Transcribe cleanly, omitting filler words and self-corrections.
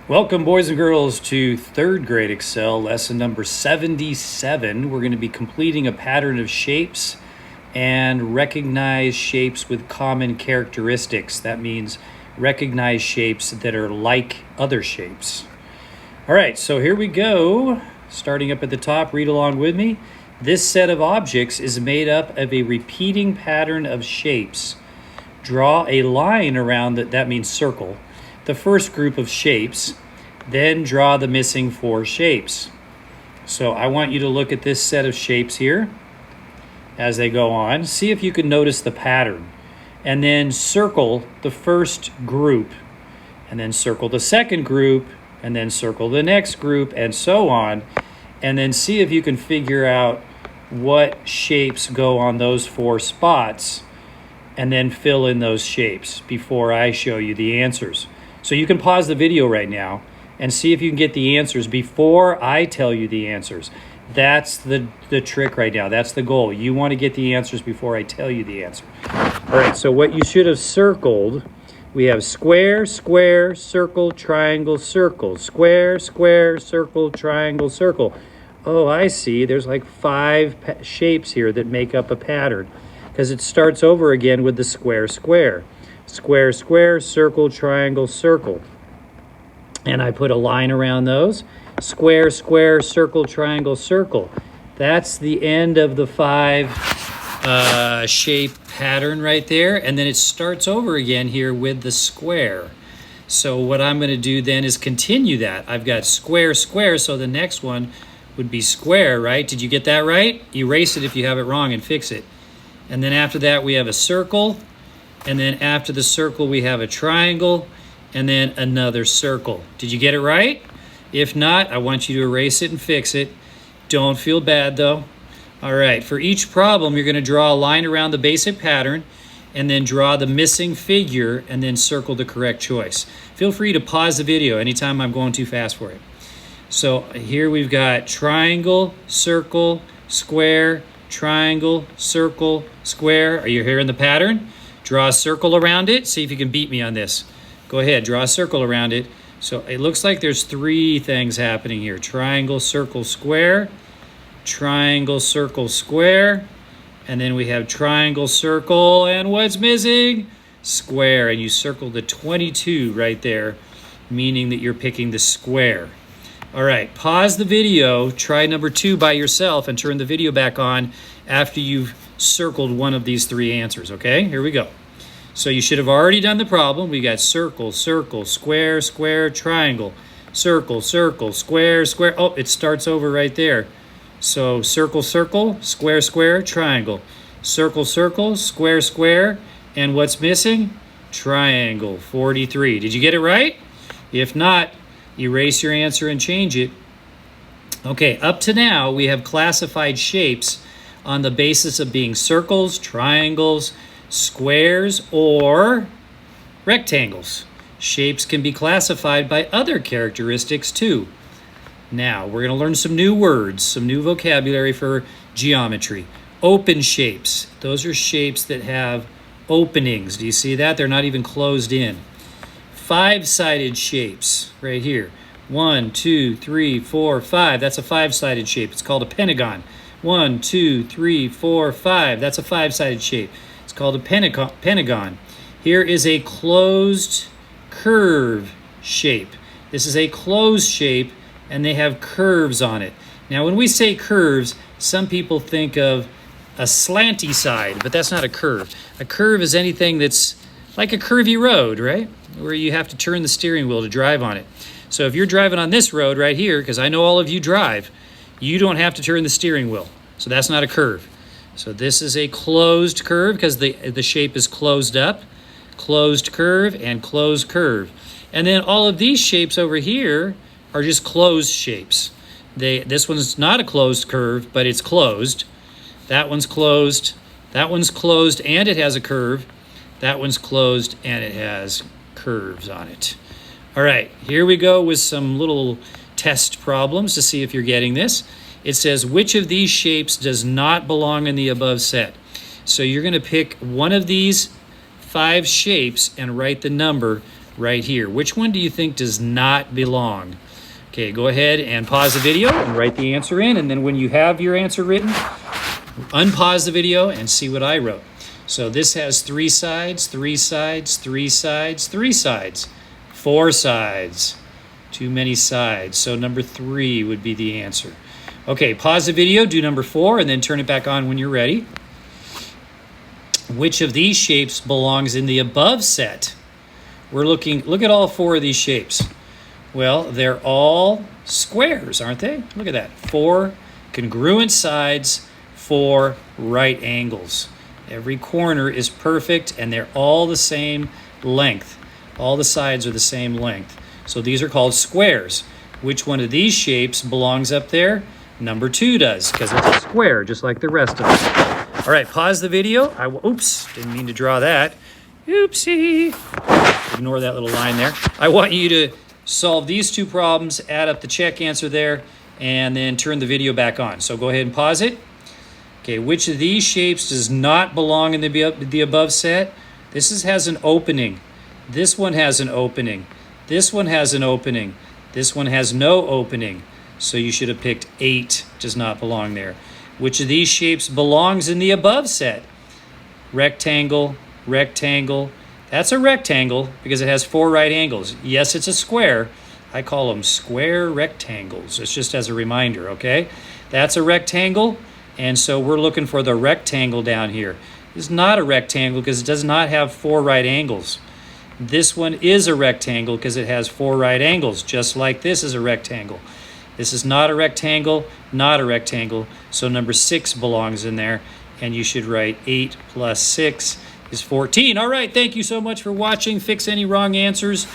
Welcome, boys and girls, to third grade Excel, lesson number 77. We're going to be completing a pattern of shapes and recognize shapes with common characteristics. That means recognize shapes that are like other shapes. All right, so here we go. Starting up at the top, read along with me. This set of objects is made up of a repeating pattern of shapes. Draw a line around it, that means circle, the first group of shapes, then draw the missing four shapes. So I want you to look at this set of shapes here as they go on. See if you can notice the pattern. And then circle the first group, and then circle the second group, and then circle the next group, and so on. And then see if you can figure out what shapes go on those four spots, and then fill in those shapes before I show you the answers. So you can pause the video right now and see if you can get the answers before I tell you the answers. That's the trick right now. That's the goal. You want to get the answers before I tell you the answer. All right, so what you should have circled, we have square, square, circle, triangle, circle. Square, square, circle, triangle, circle. Oh, I see. There's like five shapes here that make up a pattern because it starts over again with the square, square. Square, square, circle, triangle, circle. And I put a line around those. Square, square, circle, triangle, circle. That's the end of the five shape pattern right there. And then it starts over again here with the square. So what I'm going to do then is continue that. I've got square, square, so the next one would be square, right? Did you get that right? Erase it if you have it wrong and fix it. And then after that, we have a circle. And then after the circle, we have a triangle, and then another circle. Did you get it right? If not, I want you to erase it and fix it. Don't feel bad, though. All right, for each problem, you're going to draw a line around the basic pattern, and then draw the missing figure, and then circle the correct choice. Feel free to pause the video anytime I'm going too fast for it. So here we've got triangle, circle, square, triangle, circle, square. Are you hearing the pattern? Draw a circle around it. See if you can beat me on this. Go ahead, draw a circle around it. So it looks like there's three things happening here. Triangle, circle, square. Triangle, circle, square. And then we have triangle, circle, and what's missing? Square. And you circled the 22 right there, meaning that you're picking the square. All right, pause the video. Try number 2 by yourself and turn the video back on after you've circled one of these three answers, okay? Here we go. So you should have already done the problem. We got circle, circle, square, square, triangle, circle, circle, square, square. Oh, it starts over right there. So circle, circle, square, square, triangle, circle, circle, square, square, and what's missing? Triangle, 43. Did you get it right? If not, erase your answer and change it. Okay, up to now, we have classified shapes on the basis of being circles, triangles, squares, or rectangles. Shapes can be classified by other characteristics too. Now, we're going to learn some new words, some new vocabulary for geometry. Open shapes. Those are shapes that have openings. Do you see that? They're not even closed in. Five-sided shapes right here. 1, 2, 3, 4, 5. That's a five-sided shape. It's called a pentagon. 1, 2, 3, 4, 5. That's a five-sided shape. It's called a pentagon. Here is a closed curve shape. This is a closed shape, and they have curves on it. Now, when we say curves, some people think of a slanty side, but that's not a curve. A curve is anything that's like a curvy road, right? Where you have to turn the steering wheel to drive on it. So if you're driving on this road right here, because I know all of you drive, you don't have to turn the steering wheel. So that's not a curve. So this is a closed curve because the shape is closed up. Closed curve and closed curve. And then all of these shapes over here are just closed shapes. This one's not a closed curve, but it's closed. That one's closed. That one's closed and it has a curve. That one's closed and it has curves on it. All right, here we go with some little test problems to see if you're getting this. It says, which of these shapes does not belong in the above set? So you're going to pick one of these 5 shapes and write the number right here. Which one do you think does not belong? Okay, go ahead and pause the video and write the answer in, and then when you have your answer written, unpause the video and see what I wrote. So this has 3 sides, 3 sides, 3 sides, 3 sides, 4 sides. Too many sides. So number 3 would be the answer. Okay, pause the video, do number 4, and then turn it back on when you're ready. Which of these shapes belongs in the above set? Look at all 4 of these shapes. Well, they're all squares, aren't they? Look at that. 4 congruent sides, 4 right angles. Every corner is perfect, and they're all the same length. All the sides are the same length. So these are called squares. Which one of these shapes belongs up there? Number 2 does, because it's a square, just like the rest of them. All right, pause the video. Oops, didn't mean to draw that. Oopsie. Ignore that little line there. I want you to solve these 2 problems, add up the check answer there, and then turn the video back on. So go ahead and pause it. Okay, which of these shapes does not belong in the above set? This has an opening. This one has an opening. This one has an opening. This one has no opening. So you should have picked 8, does not belong there. Which of these shapes belongs in the above set? Rectangle, rectangle. That's a rectangle because it has 4 right angles. Yes, it's a square. I call them square rectangles. It's just as a reminder, okay? That's a rectangle, and so we're looking for the rectangle down here. This is not a rectangle because it does not have 4 right angles. This one is a rectangle because it has 4 right angles, just like this is a rectangle. This is not a rectangle, not a rectangle, so number 6 belongs in there, and you should write 8 plus 6 is 14. All right, thank you so much for watching. Fix any wrong answers.